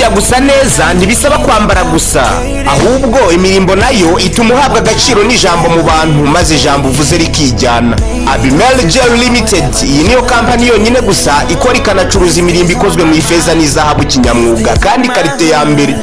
burya gusa neza ntibisaba kwambara gusa, ahubwo imirimbo nayo ituma uhabwa agaciro n'ijambo mu bantu, maze ijambo uvuze rikijyana. Abimel Gel Limited, iyi niyo kampani yonyine gusa ikora ikanacuruza imirimbo ikozwe mu ifeza n'izahabu kinyamwuga kandi karite ya mbere.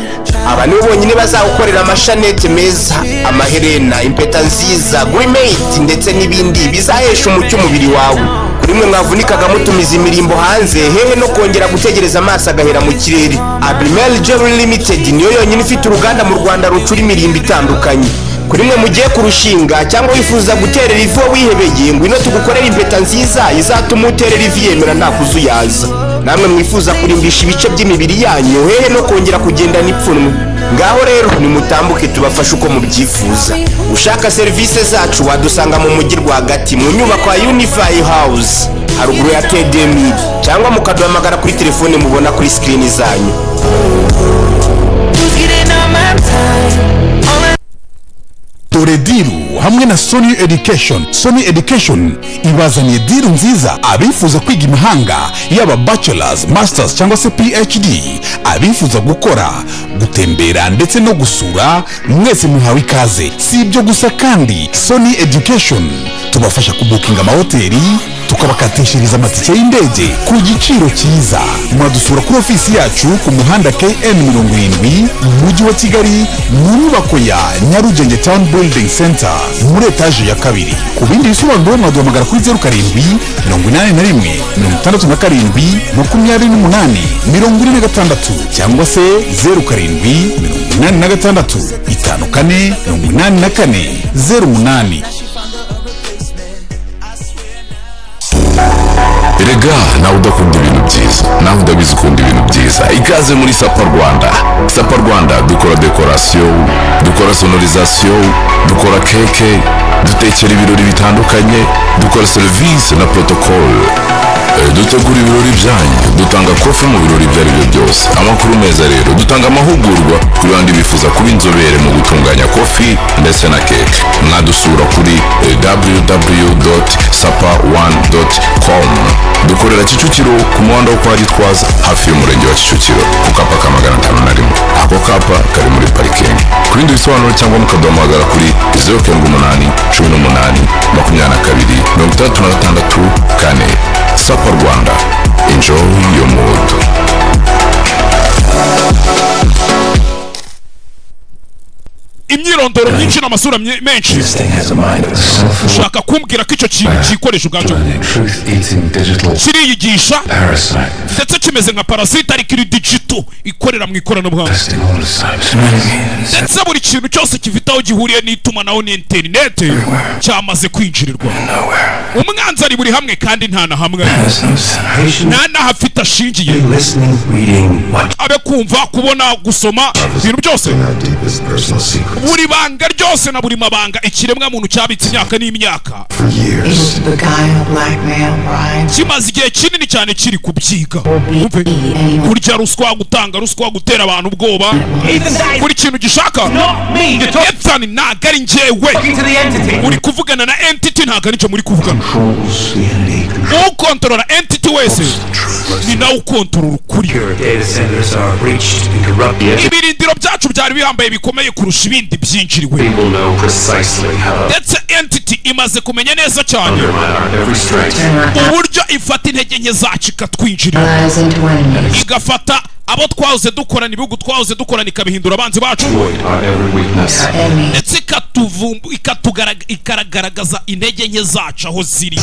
Aba nibo bonyine bazawukorera amashanete meza, amaherena, impeta nziza, grimate ndetse n'ibindi bizahesha umucyo umubiri wawe. Kuri mwe mwavunikaga mutumiza imirimbo hanze, hehe no kongera gutegereza amaso agahera mu kirere. Abimel Gel Limited niyo yonyine ifite uruganda mu Rwanda rucura imirimbo itandukanye. Kuri mwe mugiye kurushinga cyangwa wifuza guterera ivu wihebeye, ngwino tugukorera impeta nziza izatuma uterera ivu yemera nta kuzuyaza. Namwe mwifuza kurimbisha ibice by'imibiri yanyu, hehe no kongera kugendana ipfunwe, ngaho rero nimutambuke tubafashe uko mubyifuza. Ushaka serivisi zacu wadusanga mu mujyi rwagati mu nyubako ya Unify House haruguru ya Tedemir, cyangwa mukaduhamagara kuri telefone mubona kuri screen zanyu. Dore diru hamwe na Sony Education. Sony Education ibazaniye diru nziza abifuza kwiga imahanga, yaba bachelors, masters cyangwa se PhD, abifuza gukora, gutembera ndetse no gusura, mwese muhawe ikaze. Si ibyo gusa kandi, Sony Education tubafasha kubukinga amahoteli, tukabakatishiriza amatike y'indege ku giciro cyiza. Mwadusura kuri ofisi yacu ku muhanda KN70 mu mujyi wa Kigali, mu nyubako ya Nyarugenge Town Building Center muri etaje ya 2. Ku bindi bisobanuro mwaduhamagara kuri 07 81 67 28 cyangwa se 07 86 54 84 08. Erega nawe udakunda ibintu byiza, nawe udabizi ukunda ibintu byiza, ikaze muri Sapa Rwanda. Sapa Rwanda dukora decoration, dukora sonorisation, dukora keke, dutekera ibirori bitandukanye, dukora service na protocol, dutegura ibirori byanyu, dutanga kofi mu birori byari byo byose. Amakuru meza rero, dutanga amahugurwa kuri bandi bifuza kuba inzobere mu gutunganya kofi ndetse na keke. Mwadusura kuri www.sapa1.com. dukorera Kicukiro ku muhanda wo kwa Gitwaza hafi y'umurenge wa Kicukiro ku kapa ka 501. Ako kapa kari muri parking. Kuri ndi bisobanuro cyangwa mukaduhamagara kuri 078 18 22 36 4. Sapa Rwanda, enjoy your mood. Imyirondoro myinshi n'amasura menshi. Ushaka kumbwira ko icyo kintu gikoresha ubwacyo kiriyigisha ndetse kimeze nka parasite ariko iri digital ikorera mu ikoranabuhanga, ndetse buri kintu cyose gifite aho gihuriye n'itumanaho ni internet cyamaze kwinjirirwa. Umwanzi ari buri hamwe kandi nta na hamwe nta hafite ashingiye, abe kumva, kubona, gusoma, ibintu byose, buri banga ryose na buri mabanga ikiremwa muntu cyabitse imyaka n'imyaka, kimaze igihe kinini cyane kiri kubyiga. Kurya ruswa, gutanga ruswa, gutera abantu ubwoba, buri kintu gishaka Epson ntago ari njyewe uri kuvugana na entity, ntago aricyo muri kuvugana. Ukontorora entity wese ni nawe ukontorora ukuri. Ibirindiro byacu byari bihambaye bikomeye kurusha ibindi byinjiriwe, ndetse entity imaze kumenya neza cyane uburyo ifata intege nke zacu ikatwinjirira, igafata abo twahoze dukorana, ibihugu twahoze dukorana ikabihindura abanzi bacu, ndetse ikagaragaza intege nke zacu aho ziri.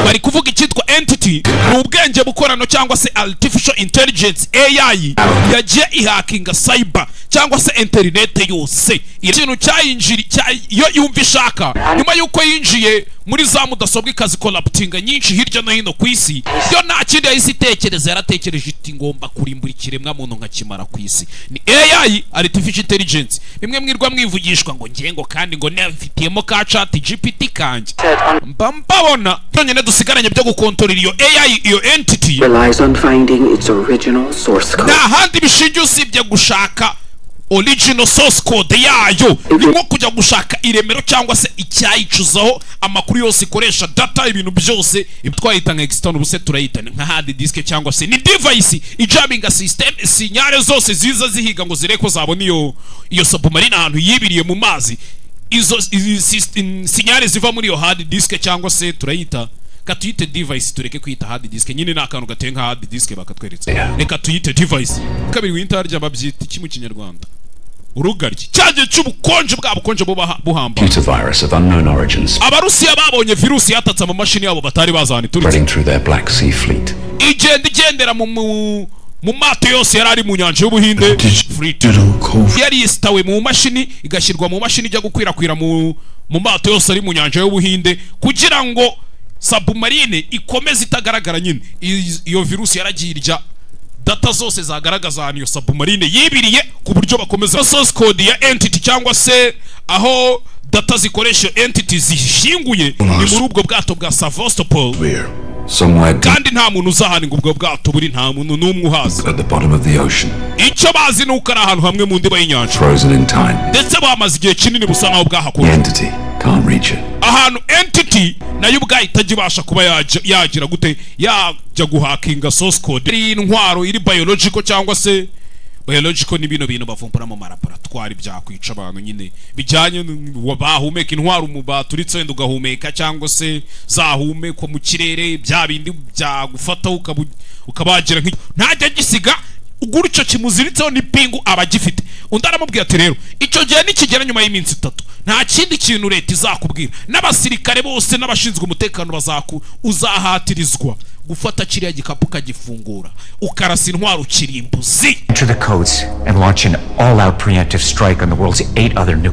Bari kuvuga icyitwa entity ni ubwenge bukorano cyangwa se artificial intelligence AI yagiye ihakinga cyber cyangwa se internet yose. Ikintu cyayinjiri yo yumva ishaka nyuma yuko yinjiye muri za mudasobwa ikazikoraptinga nyinshi hirya no hino ku isi, yo nta kindi yahise itekereza, yaratekereje iti ngomba kurimbura ikiremwa muntu nkakimara ku isi. Ni AI, artificial intelligence. Bimwe mwirwa mwivugishwa ngo ngengo kandi ngo nefitiyemo ka chat GPT kanje mbabona tonyene dusigaranye byo gukontorera iyo AI, iyo entity relies on finding its original source code. Na handi bishingiye usibye gushaka original source code yayo. Ni nko kujya gushaka iremero cyangwa se icyayicuzaho amakuru yose ikoresha data, ibintu byose twayita nka external, ubuse turayita nka hard disk cyangwa se ni device ijabinga system, sinyare zose ziza zihiga ngo zireko zabona iyo submarine ahantu yibiriye mu mazi. Izo sinyare ziva muri iyo hard disk cyangwa se turayita katuyite device, tureke kwita hard disk nyine nakantu gateye nka hard disk bakatweretse, reka tuyite device. Kabiri winter rya babyita iki mu kinyarwanda? Urugaryi, cyaje cy'ubukonje bwa bukonje buhamba. Virus of unknown origins. Abarusiya babonye virusi yatatse mu mashini yabo batari bazana spreading through their Black Sea fleet. Igendera mu mato yose yari ari mu nyanja y'Ubuhinde. Yari yistawe mu mashini, igashyirwa mu mashini ijya gukwirakwira mu mato yose ari mu nyanja y'Ubuhinde kugira ngo submarine ikomeze itagaragara nyine. Iyo virusi yaragiye irya data zose zagaragaza ahantu iyo submarine yibiriye ku buryo bakomeza source code ya entity cyangwa se aho data zikoresha entity zishinguye ni muri ubwo bwato bwa Sevastopol. Kandi nta muntu uzahana ngo ubwo bwato buri, nta muntu n'umwe uhazi. Icyo bazi nuko ari ahantu hamwe mu ndiba y'inyanja ndetse bamaze igihe kinini busa naho bwahakunze. Ahantu entity nayo ubwayo itajibasha kuba yagira gute yajya guhakinga source code. Iri intwaro iri biological cyangwa se biological ni bintu bavumbura mu laboratoire byakwica abantu nyine bijyanye bahumeka intwaro mu baturitse wenda ugahumeka cyangwa se zahumekwa mu kirere bya bindi byagufata ukabagira ntajya gisiga uguricyo kimuziritseho n'ipingu abagifite. Undi aramubwira ati rero icyo gihe nikigera nyuma y'iminsi 3 nta kindi kintu leta izakubwira, n'abasirikare bose n'abashinzwe umutekano uzahatirizwa gufata kiriya gikapu kagifungura ukarasa intwaro kirimbuzi. Enter the codes and launch an all-out preemptive strike on the world's 8 other nuclear